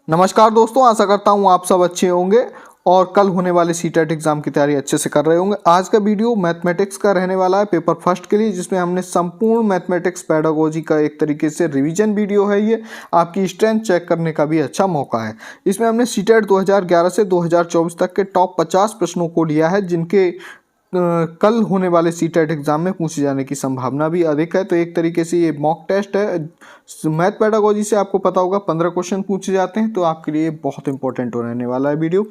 नमस्कार दोस्तों, आशा करता हूँ आप सब अच्छे होंगे और कल होने वाले सीटेट एग्जाम की तैयारी अच्छे से कर रहे होंगे। आज का वीडियो मैथमेटिक्स का रहने वाला है पेपर फर्स्ट के लिए, जिसमें हमने संपूर्ण मैथमेटिक्स पेडागोजी का एक तरीके से रिवीजन वीडियो है। ये आपकी स्ट्रेंथ चेक करने का भी अच्छा मौका है। इसमें हमने सीटेट 2011 से 2024 तक के टॉप 50 प्रश्नों को लिया है, जिनके कल होने वाले सीटेट एग्जाम में पूछे जाने की संभावना भी अधिक है। तो एक तरीके से ये मॉक टेस्ट है। मैथ पेडागोजी से आपको पता होगा 15 क्वेश्चन पूछे जाते हैं, तो आपके लिए बहुत इंपॉर्टेंट रहने वाला है वीडियो।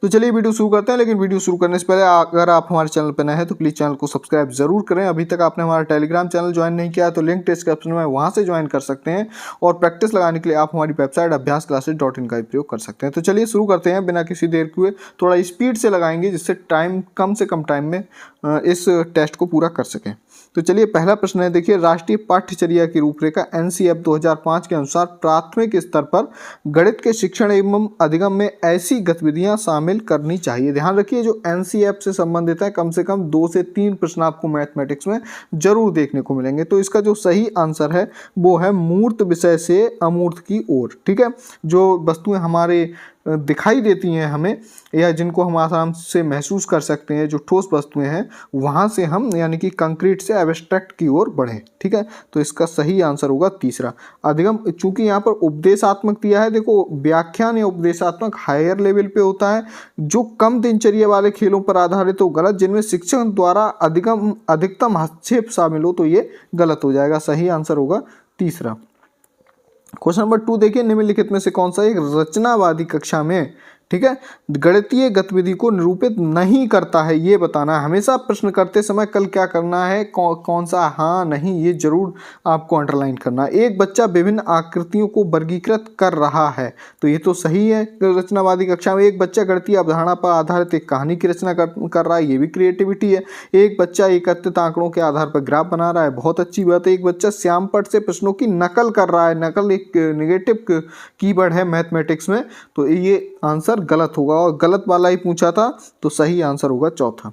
तो चलिए वीडियो शुरू करते हैं। लेकिन वीडियो शुरू करने से पहले अगर आप हमारे चैनल पर नए हैं तो प्लीज़ चैनल को सब्सक्राइब जरूर करें। अभी तक आपने हमारा टेलीग्राम चैनल ज्वाइन नहीं किया तो लिंक डिस्क्रिप्शन में वहाँ से ज्वाइन कर सकते हैं। और प्रैक्टिस लगाने के लिए आप हमारी वेबसाइट abhyasclasses.in का प्रयोग कर सकते हैं। तो चलिए शुरू करते हैं बिना किसी देर के हुए। थोड़ा स्पीड से लगाएंगे जिससे कम से कम टाइम में इस टेस्ट को पूरा कर सकें। तो चलिए पहला प्रश्न है, देखिए, राष्ट्रीय पाठ्यचर्या की रूपरेखा NCF 2005 के अनुसार प्राथमिक स्तर पर गणित के शिक्षण एवं अधिगम में ऐसी गतिविधियां शामिल करनी चाहिए। ध्यान रखिए, जो NCF से संबंधित है कम से कम 2 से 3 प्रश्न आपको मैथमेटिक्स में जरूर देखने को मिलेंगे। तो इसका जो सही आंसर है वो है मूर्त विषय से अमूर्त की ओर। ठीक है, जो वस्तुएं हमारे दिखाई देती हैं हमें या जिनको हम आराम से महसूस कर सकते हैं, जो ठोस वस्तुएं हैं, वहाँ से हम यानी कि कंक्रीट से एब्स्ट्रैक्ट की ओर बढ़ें। ठीक है, तो इसका सही आंसर होगा तीसरा अधिगम। चूंकि यहाँ पर उपदेशात्मक दिया है, देखो व्याख्यान या उपदेशात्मक हायर लेवल पे होता है। जो कम दिनचर्या वाले खेलों पर आधारित हो गलत, जिनमें शिक्षक द्वारा अधिकतम हस्तक्षेप शामिल हो तो ये गलत हो जाएगा। सही आंसर होगा तीसरा। क्वेश्चन नंबर 2 देखिए, निम्नलिखित में से कौन सा एक रचनावादी कक्षा में, ठीक है, गणितीय गतिविधि को निरूपित नहीं करता है, ये बताना है। हमेशा प्रश्न करते समय कल क्या करना है, कौन सा हाँ नहीं, ये जरूर आपको अंडरलाइन करना है। एक बच्चा विभिन्न आकृतियों को वर्गीकृत कर रहा है, तो ये तो सही है। रचनावादी कक्षा में एक बच्चा गणितीय अवधारणा पर आधारित एक कहानी की रचना कर रहा है, ये भी क्रिएटिविटी है। एक बच्चा एकत्रित आंकड़ों के आधार पर ग्राफ बना रहा है, बहुत अच्छी बात है। एक बच्चा श्यामपट्ट से प्रश्नों की नकल कर रहा है, नकल एक नेगेटिव कीवर्ड है मैथमेटिक्स में, तो ये आंसर गलत होगा और गलत वाला ही पूछा था, तो सही आंसर होगा चौथा।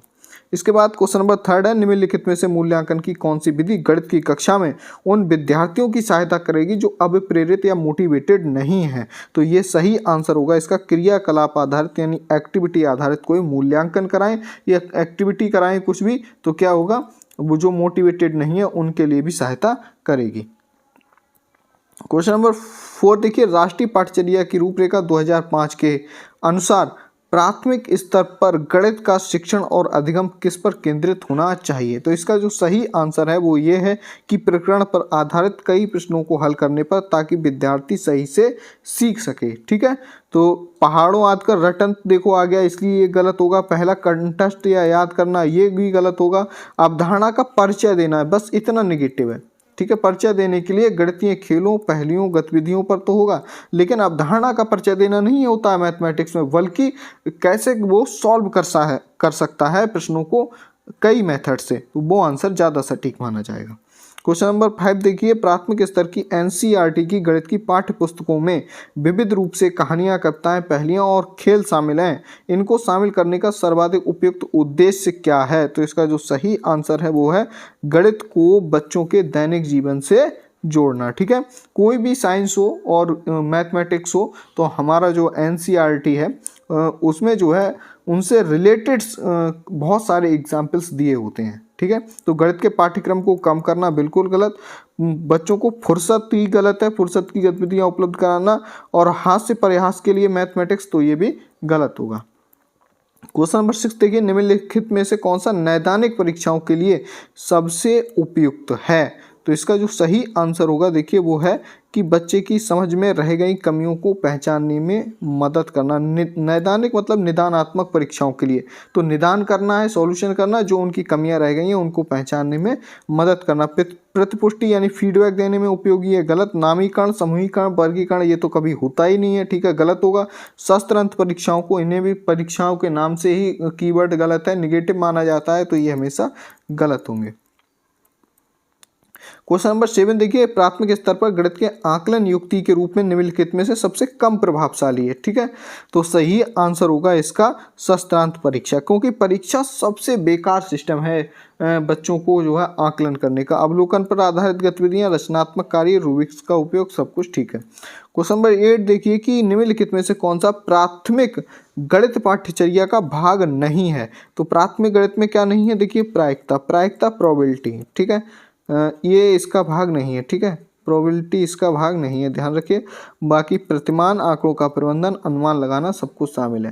इसके बाद क्वेश्चन नंबर 3 है, निम्नलिखित में से मूल्यांकन की कौन सी विधि गणित की कक्षा में उन विद्यार्थियों की सहायता करेगी जो अभिप्रेरित या मोटिवेटेड नहीं है, तो ये सही आंसर होगा इसका क्रियाकलाप आधारित यानी एक्टिविटी आधारित कोई मूल्यांकन कराएं या एक्टिविटी कराएं कुछ भी, तो क्या होगा, वो जो मोटिवेटेड नहीं है उनके लिए भी सहायता करेगी। क्वेश्चन नंबर 4 देखिए, राष्ट्रीय पाठ्यचर्या की रूपरेखा 2005 के अनुसार प्राथमिक स्तर पर गणित का शिक्षण और अधिगम किस पर केंद्रित होना चाहिए, तो इसका जो सही आंसर है वो ये है कि प्रकरण पर आधारित कई प्रश्नों को हल करने पर, ताकि विद्यार्थी सही से सीख सके। ठीक है, तो पहाड़ों आदि का रटन देखो आ गया, इसलिए ये गलत होगा। पहला कंठस्थ या याद करना, ये भी गलत होगा। अवधारणा का परिचय देना है, बस इतना निगेटिव है। ठीक है, परिचय देने के लिए गणितीय खेलों, पहेलियों, गतिविधियों पर तो होगा, लेकिन अवधारणा का परिचय देना नहीं होता है मैथमेटिक्स में, बल्कि कैसे वो सॉल्व कर सकता है प्रश्नों को कई मेथड से, तो वो आंसर ज़्यादा सटीक माना जाएगा। क्वेश्चन नंबर 5 देखिए, प्राथमिक स्तर की NCERT की गणित की पाठ्य पुस्तकों में विविध रूप से कहानियां, कविताएं, पहेलियां और खेल शामिल हैं। इनको शामिल करने का सर्वाधिक उपयुक्त उद्देश्य क्या है, तो इसका जो सही आंसर है वो है गणित को बच्चों के दैनिक जीवन से जोड़ना। ठीक है, कोई भी साइंस हो और मैथमेटिक्स हो, तो हमारा जो NCERT है उसमें जो है उनसे रिलेटेड बहुत सारे एग्जाम्पल्स दिए होते हैं। ठीक है, तो गणित के पाठ्यक्रम को कम करना बिल्कुल गलत। बच्चों को फुर्सत ही गलत है, फुर्सत की गतिविधियां उपलब्ध कराना और हास्य प्रयास के लिए मैथमेटिक्स, तो ये भी गलत होगा। क्वेश्चन नंबर 6 देखिए, निम्नलिखित में से कौन सा नैदानिक परीक्षाओं के लिए सबसे उपयुक्त है, तो इसका जो सही आंसर होगा देखिए वो है कि बच्चे की समझ में रह गई कमियों को पहचानने में मदद करना। नैदानिक मतलब निदानात्मक परीक्षाओं के लिए, तो निदान करना है, सॉल्यूशन करना, जो उनकी कमियां रह गई हैं उनको पहचानने में मदद करना। प्रतिपुष्टि यानी फीडबैक देने में उपयोगी है, गलत। नामीकरण, समूहीकरण, वर्गीकरण, ये तो कभी होता ही नहीं है, ठीक है, गलत होगा। शस्त्र परीक्षाओं को, इन्हें भी परीक्षाओं के नाम से ही कीवर्ड गलत है, निगेटिव माना जाता है, तो ये हमेशा गलत होंगे। क्वेश्चन नंबर 7 देखिए, प्राथमिक स्तर पर गणित के आकलन युक्ति के रूप में निम्नलिखित में से सबसे कम प्रभावशाली है। ठीक है, तो सही आंसर होगा इसका शस्त्रांत परीक्षा, क्योंकि परीक्षा सबसे बेकार सिस्टम है बच्चों को जो है आकलन करने का। अवलोकन पर आधारित गतिविधियां, रचनात्मक कार्य, रूबिक्स का उपयोग, सब कुछ ठीक है। क्वेश्चन नंबर 8 देखिए कि निम्नलिखित में से कौन सा प्राथमिक गणित पाठ्यचर्या का भाग नहीं है। तो प्राथमिक गणित में क्या नहीं है, देखिए प्रायिकता प्रोबेबिलिटी। ठीक है, ये इसका भाग नहीं है। ठीक है, प्रोबेबिलिटी इसका भाग नहीं है, ध्यान रखिए। बाकी प्रतिमान, आंकड़ों का प्रबंधन, अनुमान लगाना, सब कुछ शामिल है।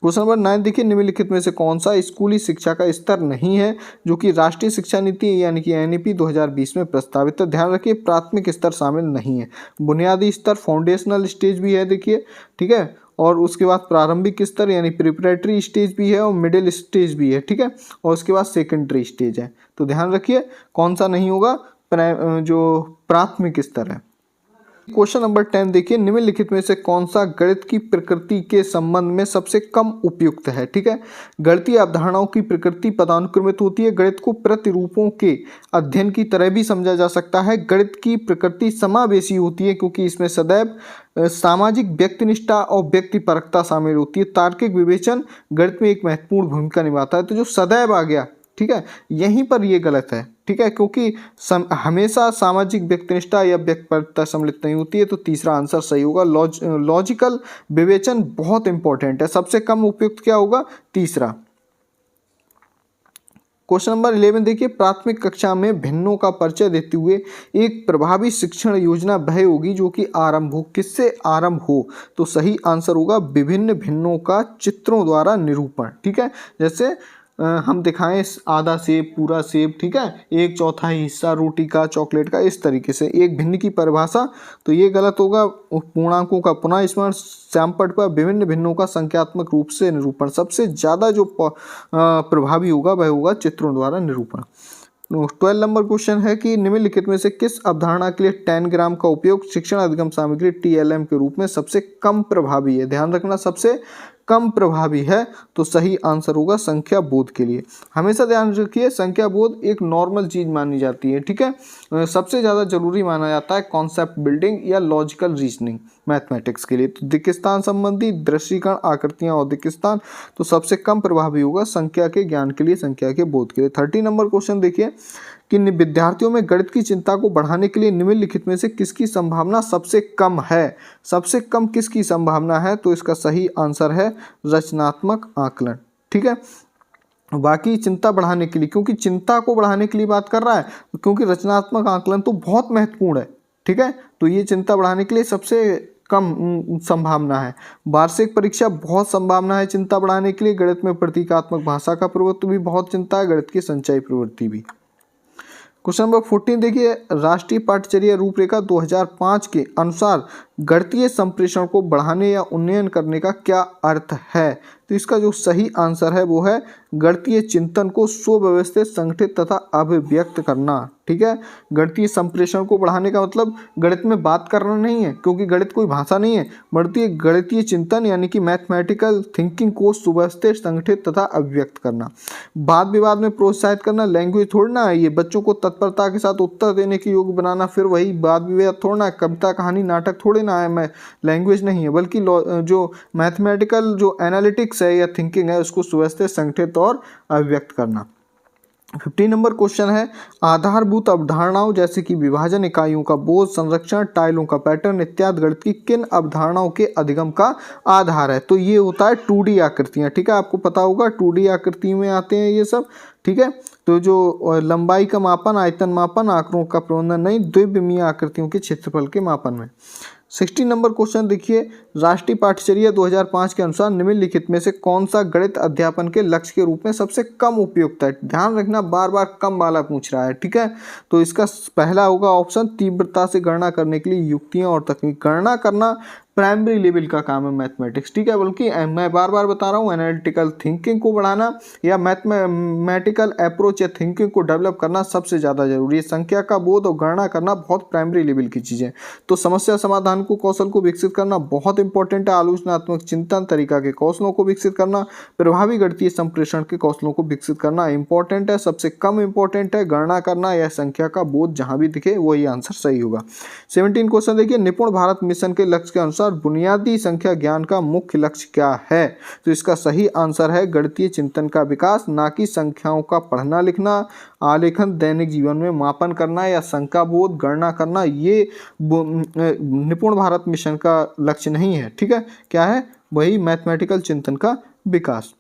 क्वेश्चन नंबर 9 देखिए, निम्नलिखित में से कौन सा स्कूली शिक्षा का स्तर नहीं है जो कि राष्ट्रीय शिक्षा नीति यानी कि एनईपी 2020 में प्रस्तावित है। ध्यान रखिए, प्राथमिक स्तर शामिल नहीं है, बुनियादी स्तर फाउंडेशनल स्टेज भी है देखिए। ठीक है, और उसके बाद प्रारंभिक स्तर यानी प्रिपरेटरी स्टेज भी है और मिडिल स्टेज भी है। ठीक है, और उसके बाद सेकेंडरी स्टेज है। तो ध्यान रखिए कौन सा नहीं होगा, जो प्राथमिक स्तर है। क्वेश्चन नंबर 10 देखिए, निम्नलिखित में से कौन सा गणित की प्रकृति के संबंध में सबसे कम उपयुक्त है। ठीक है, गणितीय अवधारणाओं की प्रकृति पदानुक्रमित होती है। गणित को प्रतिरूपों के अध्ययन की तरह भी समझा जा सकता है। गणित की प्रकृति समावेशी होती है क्योंकि इसमें सदैव सामाजिक व्यक्तिनिष्ठा और व्यक्तिपरकता शामिल होती है। तार्किक विवेचन गणित में एक महत्वपूर्ण भूमिका निभाता है। तो जो सदैव आ गया, ठीक है, यहीं पर ये गलत है। ठीक है, क्योंकि हमेशा सामाजिक व्यक्तिनिष्ठा या व्यक्तिपरकता सम्मिलित नहीं होती है। तो तीसरा आंसर सही होगा। लॉजिकल विवेचन बहुत इंपॉर्टेंट है। सबसे कम उपयुक्त क्या होगा, तीसरा। क्वेश्चन नंबर 11 देखिए, प्राथमिक कक्षा में भिन्नों का परिचय देते हुए एक प्रभावी शिक्षण योजना वह होगी जो कि आरंभ हो। किससे आरंभ हो, तो सही आंसर होगा विभिन्न भिन्नों का चित्रों द्वारा निरूपण। ठीक है, जैसे हम दिखाएं आधा सेब, पूरा सेब, ठीक है, एक चौथाई हिस्सा रोटी का, चॉकलेट का, इस तरीके से एक भिन्न की परिभाषा। तो ये गलत होगा। पूर्णांकों का पुनः स्मरण, श्यामपट्ट पर विभिन्न भिन्नों का संख्यात्मक रूप से निरूपण। सबसे ज़्यादा जो प्रभावी होगा वह होगा चित्रों द्वारा निरूपण। 12 नंबर क्वेश्चन है कि निम्नलिखित में से किस अवधारणा के लिए 10 ग्राम का उपयोग शिक्षण अधिगम सामग्री TLM के रूप में सबसे कम प्रभावी है। ध्यान रखना, सबसे कम प्रभावी है। तो सही आंसर होगा संख्या बोध के लिए। हमेशा ध्यान रखिए, संख्या बोध एक नॉर्मल चीज मानी जाती है। ठीक है, सबसे ज़्यादा जरूरी माना जाता है कॉन्सेप्ट बिल्डिंग या लॉजिकल रीजनिंग मैथमेटिक्स के लिए। तो दिक्स्थान संबंधी, दृष्टिकरण, आकृतियां और दिक्स्थान, तो सबसे कम प्रभावी होगा संख्या के ज्ञान के लिए, संख्या के बोध के लिए। 30 नंबर क्वेश्चन देखिए कि विद्यार्थियों में गणित की चिंता को बढ़ाने के लिए निम्नलिखित में से किसकी संभावना सबसे कम है। सबसे कम किसकी संभावना है, तो इसका सही आंसर है रचनात्मक आकलन। ठीक है, बाकी चिंता बढ़ाने के लिए, क्योंकि चिंता को बढ़ाने के लिए बात कर रहा है, क्योंकि रचनात्मक आकलन तो बहुत महत्वपूर्ण है। ठीक है, तो ये चिंता बढ़ाने के लिए सबसे कम संभावना है। वार्षिक परीक्षा बहुत संभावना है चिंता बढ़ाने के लिए। गणित में प्रतीकात्मक भाषा का प्रभुत्व भी बहुत चिंता है, गणित की संचयी प्रवृत्ति भी। क्वेश्चन नंबर 14 देखिए, राष्ट्रीय पाठ्यचर्या रूपरेखा 2005 के अनुसार गणितीय संप्रेषण को बढ़ाने या उन्नयन करने का क्या अर्थ है। तो इसका जो सही आंसर है वो है गणितीय चिंतन को सुव्यवस्थित, संगठित तथा अभिव्यक्त करना। ठीक है, गणितीय संप्रेषण को बढ़ाने का मतलब गणित में बात करना नहीं है, क्योंकि गणित कोई भाषा नहीं है, बल्कि गणितीय चिंतन यानी कि मैथमेटिकल थिंकिंग को सुव्यवस्थित, संगठित तथा अभिव्यक्त करना। वाद विवाद में प्रोत्साहित करना लैंग्वेज थोड़ना है, ये बच्चों को तत्परता के साथ उत्तर देने के योग्य बनाना, फिर वही वाद विवाद थोड़ना है, कविता कहानी नाटक थोड़े ना है, मैं लैंग्वेज नहीं है, बल्कि जो मैथमेटिकल जो एनालिटिक्स है या थिंकिंग है उसको सुव्यवस्थित, संगठित और अभिव्यक्त करना। 15 नंबर क्वेश्चन है, आधारभूत अवधारणाओं जैसे कि विभाजन, इकाइयों का बोध, संरक्षण, टाइलों का पैटर्न इत्यादि गणित की किन अवधारणाओं के अधिगम का आधार है। तो ये होता है 2D आकृतियां। ठीक है, आपको पता होगा 2D आकृति में आते हैं ये सब। ठीक है, तो जो लंबाई का मापन, आयतन मापन, आंकड़ों का प्रबंधन नहीं, द्विविमीय आकृतियों के क्षेत्रफल के मापन में। 16 नंबर क्वेश्चन देखिए, राष्ट्रीय पाठ्यचर्या 2005 के अनुसार निम्नलिखित में से कौन सा गणित अध्यापन के लक्ष्य के रूप में सबसे कम उपयुक्त है। ध्यान रखना, बार बार कम वाला पूछ रहा है। ठीक है, तो इसका पहला होगा ऑप्शन तीव्रता से गणना करने के लिए युक्तियां और तकनीक। गणना करना प्राइमरी लेवल का काम है मैथमेटिक्स, ठीक है। बल्कि मैं बार बार बता रहा हूँ, एनालिटिकल थिंकिंग को बढ़ाना या मैथमेटिकल अप्रोच या थिंकिंग को डेवलप करना सबसे ज़्यादा जरूरी है। संख्या का बोध और गणना करना बहुत प्राइमरी लेवल की चीज़ें। तो समस्या समाधान को कौशल को विकसित करना बहुत इंपॉर्टेंट है। आलोचनात्मक चिंतन तरीका के कौशलों को विकसित करना, प्रभावी गणितीय संप्रेषण के कौशलों को विकसित करना इंपॉर्टेंट है। सबसे कम इंपॉर्टेंट है गणना करना या संख्या का बोध, जहां भी दिखे वही आंसर सही होगा। 17 क्वेश्चन देखिए, निपुण भारत मिशन के लक्ष्य के अनुसार बुनियादी संख्या ज्ञान का मुख्य लक्ष्य क्या है? तो इसका सही आंसर है गणितीय चिंतन का विकास, ना कि संख्याओं का पढ़ना लिखना, आलेखन, दैनिक जीवन में मापन करना या संख्या बोध, गणना करना। ये निपुण भारत मिशन का लक्ष्य नहीं है, ठीक है। क्या है? वही मैथमेटिकल चिंतन का विकास।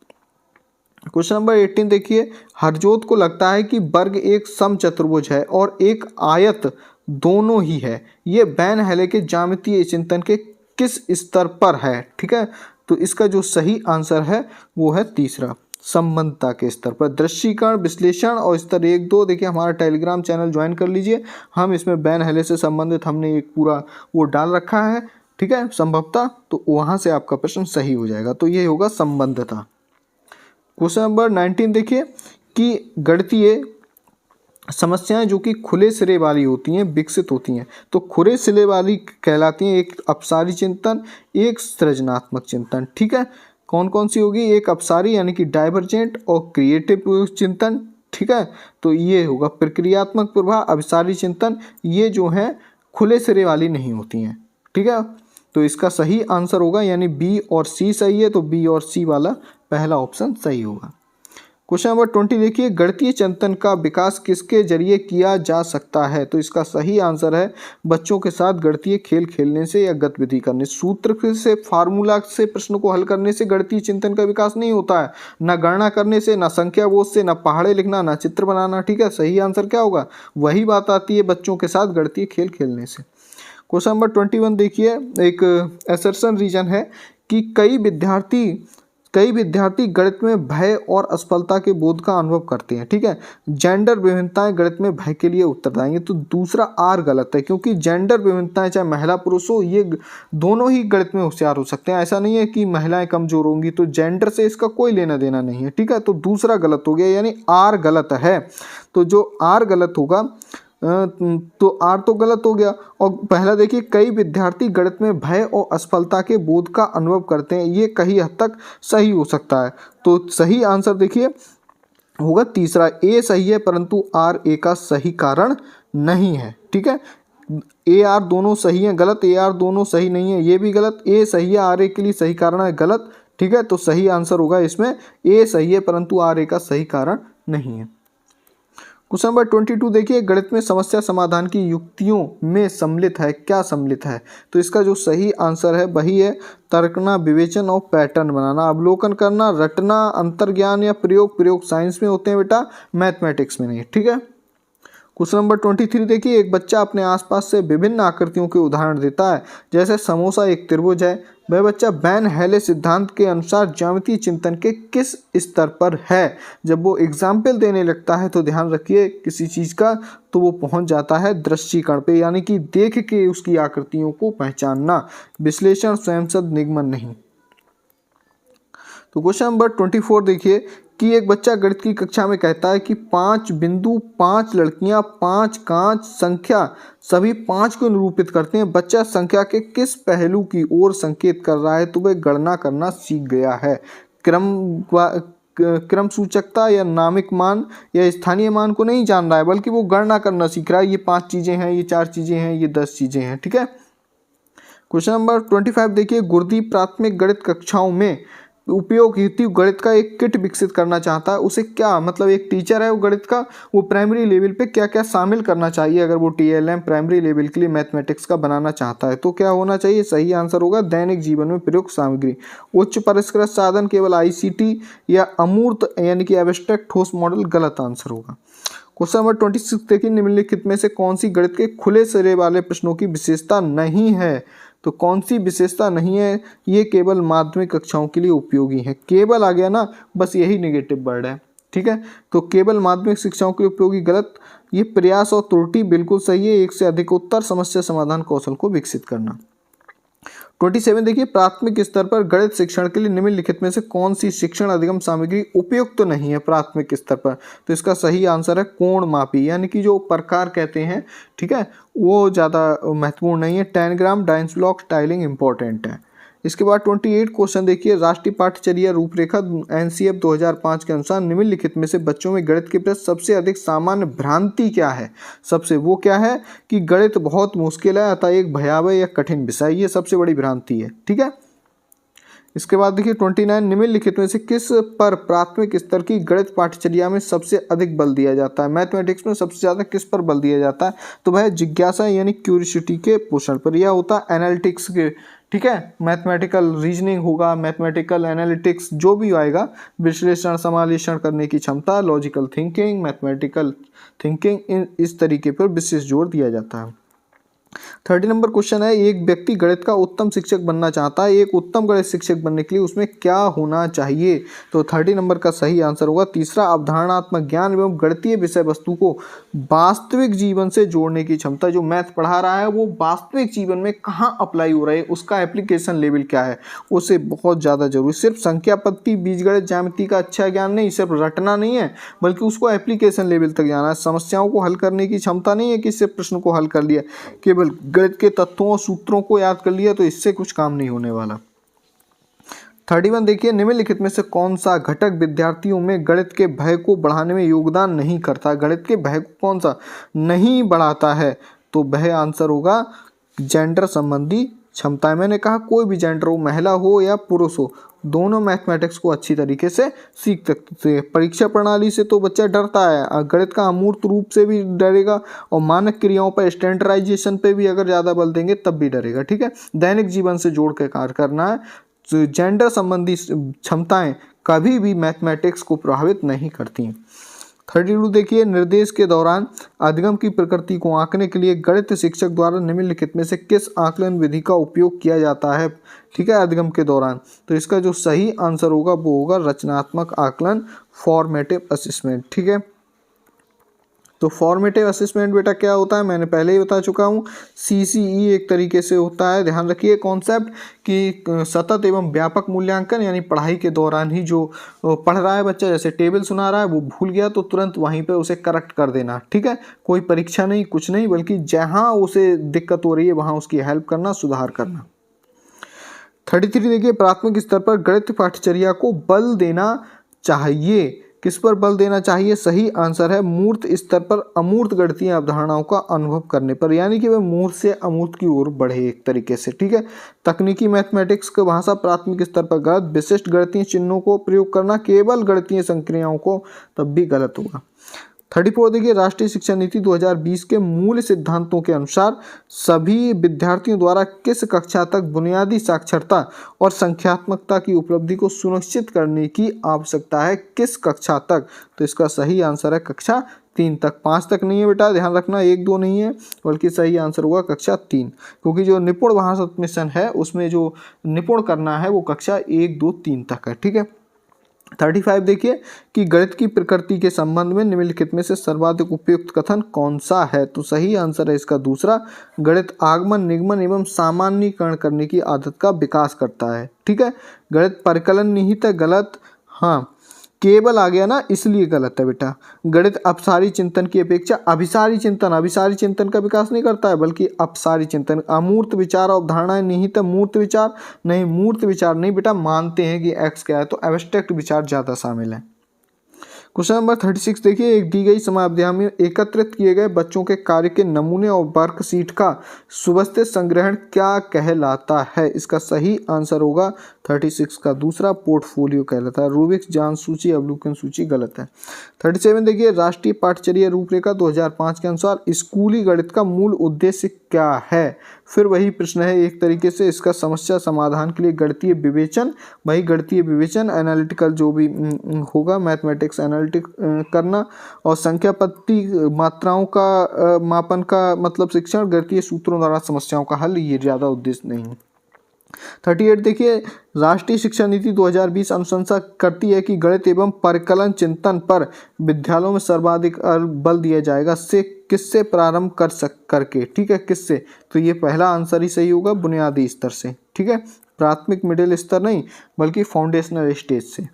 क्वेश्चन नंबर 18 देखिए, हरजोत को लगता है कि वर्ग एक समचतुर्भुज है और एक आयत दोनों ही है। ये वैन हेले के ज्यामितीय चिंतन के किस स्तर पर है? ठीक है, तो इसका जो सही आंसर है वो है तीसरा, संबंधता के स्तर पर। दृश्यीकरण, विश्लेषण और स्तर 1-2 देखिए, हमारा टेलीग्राम चैनल ज्वाइन कर लीजिए। हम इसमें वैन हेले से संबंधित हमने एक पूरा वो डाल रखा है, ठीक है, संभवतः, तो वहाँ से आपका प्रश्न सही हो जाएगा। तो ये होगा संबंधता। क्वेश्चन नंबर 19 देखिए कि गणितीय समस्याएं जो कि खुले सिरे वाली होती हैं विकसित होती हैं, तो खुले सिरे वाली कहलाती हैं एक अपसारी चिंतन, एक सृजनात्मक चिंतन, ठीक है। कौन कौन सी होगी? एक अपसारी यानी कि डाइवर्जेंट और क्रिएटिव चिंतन, ठीक है। तो ये होगा प्रक्रियात्मक प्रभाव, अपसारी चिंतन, ये जो है खुले सिरे वाली नहीं होती हैं, ठीक है। तो इसका सही आंसर होगा, यानी बी और सी सही है, तो बी और सी वाला पहला ऑप्शन सही होगा। क्वेश्चन नंबर 20 देखिए, गणितीय चिंतन का विकास किसके जरिए किया जा सकता है? तो इसका सही आंसर है बच्चों के साथ गणितीय खेल खेलने से या गतिविधि करने, सूत्र से, फार्मूला से प्रश्न को हल करने से गणितीय चिंतन का विकास नहीं होता है। ना गणना करने से, ना संख्या बोध से, ना पहाड़े लिखना, ना चित्र बनाना, ठीक है। सही आंसर क्या होगा? वही बात आती है बच्चों के साथ गणितीय खेल खेलने से। क्वेश्चन नंबर 21 देखिए, एक असर्शन रीजन है कि कई विद्यार्थी गणित में भय और असफलता के बोध का अनुभव करते हैं, ठीक है। जेंडर विभिन्नताएं गणित में भय के लिए उत्तरदायी है, तो दूसरा आर गलत है, क्योंकि जेंडर विभिन्नताएं चाहे महिला पुरुष हो, ये दोनों ही गणित में होशियार हो सकते हैं। ऐसा नहीं है कि महिलाएं कमजोर होंगी, तो जेंडर से इसका कोई लेना देना नहीं है, ठीक है। तो दूसरा गलत हो गया, यानी आर गलत है। तो जो आर गलत होगा, तो आर तो गलत हो गया। और पहला देखिए, कई विद्यार्थी गणित में भय और असफलता के बोध का अनुभव करते हैं, ये कहीं हद तक सही हो सकता है। तो सही आंसर देखिए होगा तीसरा, ए सही है, परंतु आर ए का सही कारण नहीं है, ठीक है। ए आर दोनों सही है, गलत। ए आर दोनों सही नहीं है, ये भी गलत। ए सही है, आर ए के लिए सही कारण है, गलत, ठीक है। तो सही आंसर होगा इसमें ए सही है, परंतु आर ए का सही कारण नहीं है। क्वेश्चन नंबर 22 देखिए, गणित में समस्या समाधान की युक्तियों में सम्मिलित है, क्या सम्मिलित है? तो इसका जो सही आंसर है वही है तर्कना, विवेचन और पैटर्न बनाना, अवलोकन करना, रटना, अंतर्ज्ञान या प्रयोग साइंस में होते हैं बेटा, मैथमेटिक्स में नहीं, ठीक है। क्वेश्चन नंबर 23 देखिए, एक बच्चा अपने आसपास से विभिन्न आकृतियों के उदाहरण देता है, जैसे समोसा एक त्रिभुज है। वह बच्चा वैन हेले सिद्धांत के अनुसार ज्यामितीय चिंतन के किस स्तर पर है? जब वो एग्जाम्पल देने लगता है तो ध्यान रखिए किसी चीज़ का, तो वो पहुंच जाता है दृष्टिकरण पे, यानी कि देख के उसकी आकृतियों को पहचानना, विश्लेषण, स्वयंसिद्ध निगमन नहीं। तो क्वेश्चन नंबर 24 देखिए कि एक बच्चा गणित की कक्षा में कहता है कि 5 बिंदु, 5 लड़कियां, 5 कांच संख्या सभी 5 को निरूपित करते हैं। बच्चा संख्या के किस पहलू की ओर संकेत कर रहा है? तो वह गणना करना सीख गया है। क्रम सूचकता या नामिक मान या स्थानीय मान को नहीं जान रहा है, बल्कि वो गणना करना सीख रहा है। ये 5 चीजें हैं, ये 4 चीजें हैं, ये 10 चीजें हैं, ठीक है। क्वेश्चन नंबर 25 देखिए, गुरुदेव प्राथमिक गणित कक्षाओं में उपयोग हेतु गणित का एक किट विकसित करना चाहता है। उसे क्या मतलब, एक टीचर है वो गणित का, वो प्राइमरी लेवल पे क्या क्या शामिल करना चाहिए अगर वो TLM प्राइमरी लेवल के लिए मैथमेटिक्स का बनाना चाहता है? तो क्या होना चाहिए? सही आंसर होगा दैनिक जीवन में प्रयुक्त सामग्री, उच्च परिष्कृत साधन, केवल ICT या अमूर्त यानी कि एब्स्ट्रैक्ट ठोस मॉडल, गलत आंसर होगा। क्वेश्चन नंबर 26 देखिए, निम्नलिखित में से कौन सी गणित के खुले सिरे वाले प्रश्नों की विशेषता नहीं है? तो कौन सी विशेषता नहीं है? ये केवल माध्यमिक कक्षाओं के लिए उपयोगी है। केवल आ गया ना, बस यही नेगेटिव वर्ड है, ठीक है। तो केवल माध्यमिक शिक्षाओं के लिए उपयोगी, गलत। ये प्रयास और त्रुटि बिल्कुल सही है। एक से अधिक उत्तर, समस्या समाधान कौशल को विकसित करना। 27 देखिए, प्राथमिक स्तर पर गणित शिक्षण के लिए निम्नलिखित में से कौन सी शिक्षण अधिगम सामग्री उपयुक्त तो नहीं है प्राथमिक स्तर पर? तो इसका सही आंसर है कोण मापी, यानी कि जो प्रकार कहते हैं, ठीक है, वो ज़्यादा महत्वपूर्ण नहीं है। Tangram, dice block, tiling important है। इसके बाद 28 क्वेश्चन देखिए, राष्ट्रीय पाठ्यचर्या रूपरेखा एनसीएफ 2005 के अनुसार निम्नलिखित में से बच्चों में गणित के प्रति सबसे अधिक सामान्य भ्रांति क्या है? सबसे वो क्या है कि गणित बहुत मुश्किल है अतः एक भयावह या कठिन विषय, ये सबसे बड़ी भ्रांति है, ठीक है। इसके बाद देखिए 29, निम्नलिखित में से किस पर प्राथमिक स्तर की गणित पाठ्यचर्या में सबसे अधिक बल दिया जाता है? मैथमेटिक्स में सबसे ज़्यादा किस पर बल दिया जाता है? तो वह जिज्ञासा यानी क्यूरियोसिटी के पोषण पर। यह होता है एनालिटिक्स के, ठीक है, मैथमेटिकल रीजनिंग होगा, मैथमेटिकल एनालिटिक्स जो भी आएगा, विश्लेषण समावेशन करने की क्षमता, लॉजिकल थिंकिंग, मैथमेटिकल थिंकिंग, इस तरीके पर विशेष जोर दिया जाता है। 30 नंबर क्वेश्चन है, एक व्यक्ति गणित का उत्तम शिक्षक बनना चाहता है, एक उत्तम गणित शिक्षक बनने के लिए उसमें क्या होना चाहिए? तो 30 नंबर का सही आंसर होगा तीसरा, अवधारणात्मक ज्ञान एवं गणितीय विषय वस्तु को वास्तविक जीवन से जोड़ने की क्षमता। जो मैथ पढ़ा रहा है वो वास्तविक जीवन में कहाँ अप्लाई हो रहा है, उसका एप्लीकेशन लेवल क्या है, उसे बहुत ज़्यादा जरूरी। सिर्फ संख्या पत्ती बीजगणित ज्यामिति का अच्छा ज्ञान नहीं, सिर्फ रटना नहीं है, बल्कि उसको एप्लीकेशन लेवल तक जाना है। समस्याओं को हल करने की क्षमता नहीं है कि सिर्फ प्रश्न को हल कर लिया, केवल गणित के तत्वों और सूत्रों को याद कर लिया तो इससे कुछ काम नहीं होने वाला। 31 देखिए, निम्नलिखित में से कौन सा घटक विद्यार्थियों में गणित के भय को बढ़ाने में योगदान नहीं करता? गणित के भय को कौन सा नहीं बढ़ाता है? तो वह आंसर होगा जेंडर संबंधी क्षमताएं। मैंने कहा कोई भी जेंडर हो, महिला हो या पुरुष हो, दोनों मैथमेटिक्स को अच्छी तरीके से सीख सकते हैं। परीक्षा प्रणाली से तो बच्चा डरता है, गणित का अमूर्त रूप से भी डरेगा और मानक क्रियाओं पर स्टैंडर्डाइजेशन पे भी अगर ज़्यादा बल देंगे तब भी डरेगा, ठीक है। दैनिक जीवन से जोड़ के कार्य करना है। तो जेंडर संबंधी क्षमताएं कभी भी मैथमेटिक्स को प्रभावित नहीं करती। 32 देखिए, निर्देश के दौरान अधिगम की प्रकृति को आंकने के लिए गणित शिक्षक द्वारा निम्नलिखित में से किस आकलन विधि का उपयोग किया जाता है? ठीक है, अधिगम के दौरान। तो इसका जो सही आंसर होगा वो होगा रचनात्मक आकलन, फॉर्मेटिव असेसमेंट, ठीक है। तो फॉर्मेटिव असेसमेंट बेटा क्या होता है, मैंने पहले ही बता चुका हूँ। सीसीई एक तरीके से होता है, ध्यान रखिए कॉन्सेप्ट कि सतत एवं व्यापक मूल्यांकन, यानी पढ़ाई के दौरान ही जो पढ़ रहा है बच्चा, जैसे टेबल सुना रहा है वो भूल गया तो तुरंत वहीं पे उसे करेक्ट कर देना, ठीक है। कोई परीक्षा नहीं, कुछ नहीं, बल्कि जहाँ उसे दिक्कत हो रही है वहाँ उसकी हेल्प करना, सुधार करना। 33 देखिए, प्राथमिक स्तर पर गणित पाठ्यचर्या को बल देना चाहिए, किस पर बल देना चाहिए? सही आंसर है मूर्त स्तर पर अमूर्त गणितीय अवधारणाओं का अनुभव करने पर, यानी कि वह मूर्त से अमूर्त की ओर बढ़े एक तरीके से, ठीक है। तकनीकी मैथमेटिक्स की भाषा प्राथमिक स्तर पर गलत, विशिष्ट गणितीय चिन्हों को प्रयोग करना केवल गणितीय संक्रियाओं को तब भी गलत होगा। 34 देखिए, राष्ट्रीय शिक्षा नीति 2020 के मूल सिद्धांतों के अनुसार सभी विद्यार्थियों द्वारा किस कक्षा तक बुनियादी साक्षरता और संख्यात्मकता की उपलब्धि को सुनिश्चित करने की आवश्यकता है? किस कक्षा तक? तो इसका सही आंसर है कक्षा 3 तक। 5 तक नहीं है बेटा, ध्यान रखना, 1 2 नहीं है, बल्कि सही आंसर होगा कक्षा 3, क्योंकि जो निपुण भाषा मिशन है उसमें जो निपुण करना है वो कक्षा 1 2 3 तक है, ठीक है। 35 देखिए कि गणित की प्रकृति के संबंध में निम्नलिखित में से सर्वाधिक उपयुक्त कथन कौन सा है? तो सही आंसर है इसका दूसरा, गणित आगमन निगमन एवं सामान्यीकरण करने की आदत का विकास करता है, ठीक है। गणित परिकलन निहित है, गलत, हाँ केवल आ गया ना इसलिए गलत है बेटा। गणित अपसारी चिंतन की अपेक्षा अभिसारी चिंतन का विकास नहीं करता है, बल्कि अपसारी चिंतन। अमूर्त विचार और अवधारणाएं निहित मूर्त विचार नहीं, मूर्त विचार नहीं बेटा, मानते हैं कि एक्स क्या है, तो एब्स्ट्रैक्ट विचार ज़्यादा शामिल है। क्वेश्चन नंबर 36 देखिए, एक दी गई समयावधि में एकत्रित किए गए बच्चों के कार्य के नमूने और वर्कशीट का सुव्यवस्थित संग्रहण क्या कहलाता है? इसका सही आंसर होगा 36 का दूसरा, पोर्टफोलियो कहलाता है। रूबिक्स ज्ञान सूची अवलोकन सूची गलत है। 37 देखिए, राष्ट्रीय पाठ्यचर्या रूपरेखा 2005 के अनुसार स्कूली गणित का मूल उद्देश्य क्या है? फिर वही प्रश्न है एक तरीके से, इसका समस्या समाधान के लिए गणितीय विवेचन, वही गणितीय विवेचन एनालिटिकल जो भी होगा, मैथमेटिक्स एनालिटिक करना, और संख्या पत्ती मात्राओं का मापन का मतलब शिक्षण, गणितीय सूत्रों द्वारा समस्याओं का हल, ये ज़्यादा उद्देश्य नहीं है। 38 देखिए, राष्ट्रीय शिक्षा नीति 2020 अनुशंसा करती है कि गणित एवं परिकलन चिंतन पर विद्यालयों में सर्वाधिक बल दिया जाएगा। से किससे प्रारंभ करके, ठीक है, किससे, तो ये पहला आंसर ही सही होगा, बुनियादी स्तर से, ठीक है, प्राथमिक मिडिल स्तर नहीं बल्कि फाउंडेशनल स्टेज से।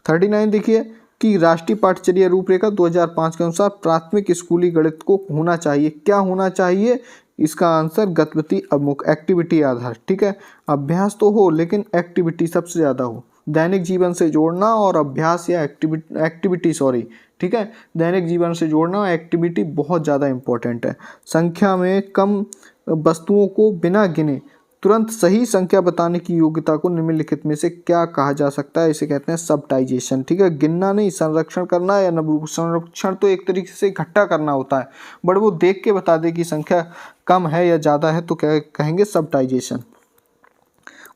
39 देखिए कि राष्ट्रीय पाठ्यचर्या रूपरेखा 2005 के अनुसार प्राथमिक स्कूली गणित को होना चाहिए, क्या होना चाहिए, इसका आंसर गतिविधि अभिमुख, एक्टिविटी आधार, ठीक है, अभ्यास तो हो लेकिन एक्टिविटी सबसे ज़्यादा हो, दैनिक जीवन से जोड़ना और अभ्यास या एक्टिविटी सॉरी, ठीक है, दैनिक जीवन से जोड़ना और एक्टिविटी बहुत ज़्यादा इंपॉर्टेंट है। संख्या में कम वस्तुओं को बिना गिने तुरंत सही संख्या बताने की योग्यता को निम्नलिखित में से क्या कहा जा सकता है, इसे कहते हैं सबटाइजेशन, ठीक है, गिनना नहीं, संरक्षण करना, या संरक्षण तो एक तरीके से इकट्ठा करना होता है, बट वो देख के बता दे कि संख्या कम है या ज़्यादा है तो क्या कहेंगे, सबटाइजेशन।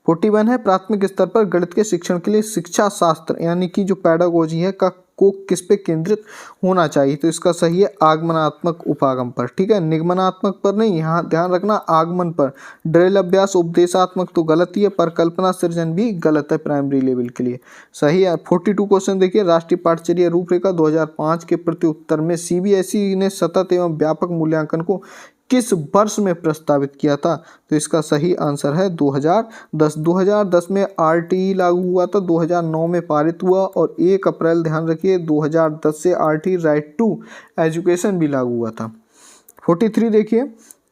41 है प्राथमिक स्तर पर गणित के शिक्षण के लिए शिक्षा शास्त्र यानी कि जो पैडागोजी है को किस पे केंद्रित होना चाहिए, तो इसका सही है आगमनात्मक उपागम पर, ठीक है, निगमनात्मक पर नहीं, यहाँ ध्यान रखना आगमन पर। ड्रिल अभ्यास उपदेशात्मक तो गलत ही है, पर कल्पना सृजन भी गलत है प्राइमरी लेवल के लिए, सही है। 42 क्वेश्चन देखिए, राष्ट्रीय पाठ्यचर्या रूपरेखा 2005 के प्रति उत्तर में सीबीएसई ने सतत एवं व्यापक मूल्यांकन को किस वर्ष में प्रस्तावित किया था, तो इसका सही आंसर है 2010। 2010 में आरटीई लागू हुआ था, 2009 में पारित हुआ और 1 अप्रैल ध्यान रखिए 2010 से आरटीई राइट टू एजुकेशन भी लागू हुआ था। 43 देखिए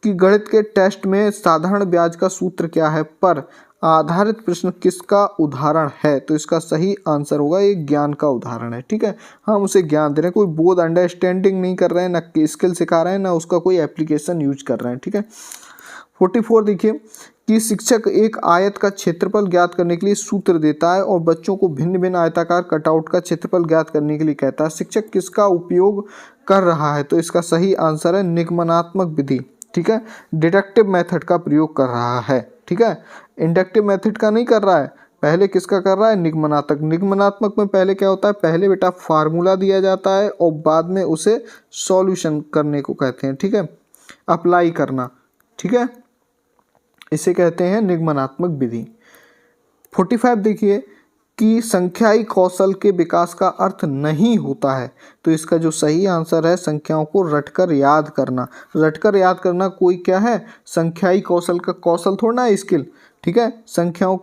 कि गणित के टेस्ट में साधारण ब्याज का सूत्र क्या है पर आधारित प्रश्न किसका उदाहरण है, तो इसका सही आंसर होगा ये ज्ञान का उदाहरण है, ठीक है, हम उसे ज्ञान दे रहे हैं, कोई बोध अंडरस्टैंडिंग नहीं कर रहे हैं, ना स्किल सिखा रहे हैं, ना उसका कोई एप्लीकेशन यूज कर रहे हैं, ठीक है। 44 देखिए कि शिक्षक एक आयत का क्षेत्रफल ज्ञात करने के लिए सूत्र देता है और बच्चों को भिन्न भिन्न आयताकार कटआउट का क्षेत्रफल ज्ञात करने के लिए कहता है, शिक्षक किसका उपयोग कर रहा है, तो इसका सही आंसर है निगमनात्मक विधि, ठीक है, डिडक्टिव मेथड का प्रयोग कर रहा है, ठीक है, इंडक्टिव मेथड का नहीं कर रहा है, पहले किसका कर रहा है, निगमनात्मक। निगमनात्मक में पहले क्या होता है, पहले बेटा फार्मूला दिया जाता है और बाद में उसे सॉल्यूशन करने को कहते हैं, ठीक है, अप्लाई करना, ठीक है, इसे कहते हैं निगमनात्मक विधि। 45 देखिए कि संख्याई कौशल के विकास का अर्थ नहीं होता है, तो इसका जो सही आंसर है संख्याओं को रटकर याद करना। रटकर याद करना कोई क्या है, संख्याई कौशल का कौशल थोड़ा ना स्किल, ठीक है, संख्याओं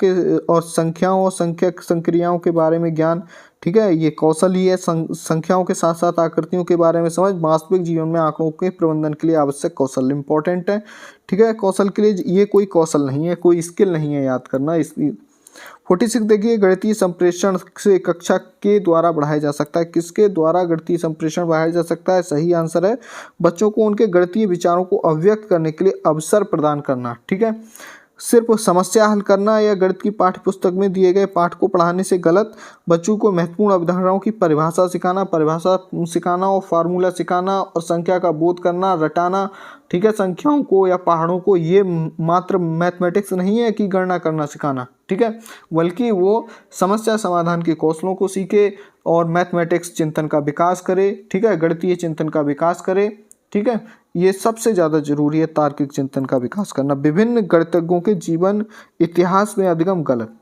और संख्या संक्रियाओं के बारे में ज्ञान, ठीक है, ये कौशल ही है। संख्याओं के साथ साथ आकृतियों के बारे में समझ वास्तविक जीवन में आंकड़ों के प्रबंधन के लिए आवश्यक कौशल इंपॉर्टेंट है, ठीक है, कौशल के लिए ये कोई कौशल नहीं है, कोई स्किल नहीं है याद करना। इसलिए 46 देखिए गणितीय संप्रेषण से कक्षा के द्वारा बढ़ाया जा सकता है, किसके द्वारा गणितीय संप्रेषण बढ़ाया जा सकता है, सही आंसर है बच्चों को उनके गणितीय विचारों को अभिव्यक्त करने के लिए अवसर प्रदान करना, ठीक है, सिर्फ समस्या हल करना या गणित की पाठ्य पुस्तक में दिए गए पाठ को पढ़ाने से गलत, बच्चों को महत्वपूर्ण अवधारणाओं की परिभाषा सिखाना और फार्मूला सिखाना और संख्या का बोध करना, रटाना, ठीक है, संख्याओं को या पहाड़ों को, ये मात्र मैथमेटिक्स नहीं है कि गणना करना सिखाना, ठीक है, बल्कि वो समस्या समाधान के कौशलों को सीखे और मैथमेटिक्स चिंतन का विकास करे, ठीक है, गणितीय चिंतन का विकास करे, ठीक है, ये सबसे ज़्यादा जरूरी है, तार्किक चिंतन का विकास करना। विभिन्न गणितज्ञों के जीवन इतिहास में अधिगम गलत।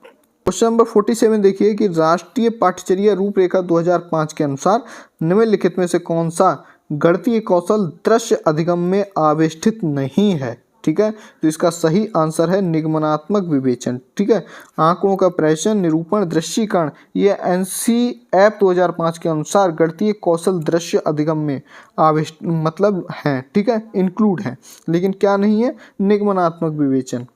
क्वेश्चन नंबर 47 देखिए कि राष्ट्रीय पाठ्यचर्या रूपरेखा 2005 के अनुसार निम्नलिखित में से कौन सा गणितीय कौशल दृश्य अधिगम में आविष्ठित नहीं है, ठीक है, तो इसका सही आंसर है निगमनात्मक विवेचन, ठीक है, आंकड़ों का प्रेषण, निरूपण, दृश्यीकरण, ये NCERT 2005 के अनुसार गणितीय कौशल दृश्य अधिगम में मतलब हैं, ठीक है, इंक्लूड हैं, लेकिन क्या नहीं है, निगमनात्मक विवेचन।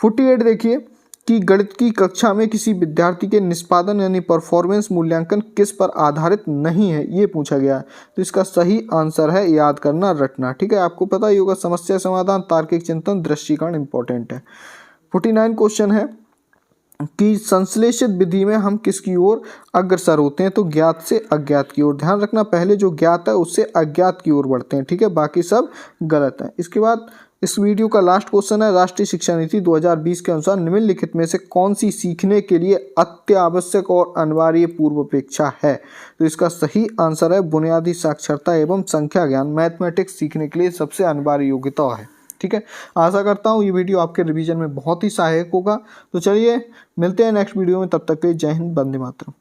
48 देखिए कि गणित की कक्षा में किसी विद्यार्थी के निष्पादन यानी परफॉर्मेंस मूल्यांकन किस पर आधारित नहीं है, ये पूछा गया है, तो इसका सही आंसर है याद करना, रटना, ठीक है, आपको पता ही होगा समस्या समाधान, तार्किक चिंतन, दृश्यीकरण इंपॉर्टेंट है। 49 क्वेश्चन है कि संश्लेषित विधि में हम किसकी ओर अग्रसर होते हैं, तो ज्ञात से अज्ञात की ओर। ध्यान रखना पहले जो ज्ञात है उससे अज्ञात की ओर बढ़ते हैं, ठीक है, बाकी सब गलत है। इसके बाद इस वीडियो का लास्ट क्वेश्चन है, राष्ट्रीय शिक्षा नीति 2020 के अनुसार निम्नलिखित में से कौन सी सीखने के लिए अत्यावश्यक और अनिवार्य पूर्वापेक्षा है, तो इसका सही आंसर है बुनियादी साक्षरता एवं संख्या ज्ञान, मैथमेटिक्स सीखने के लिए सबसे अनिवार्य योग्यता है, ठीक है। आशा करता हूँ ये वीडियो आपके रिवीजन में बहुत ही सहायक होगा। तो चलिए मिलते हैं नेक्स्ट वीडियो में, तब तक के लिए जय हिंद, वंदे मातरम।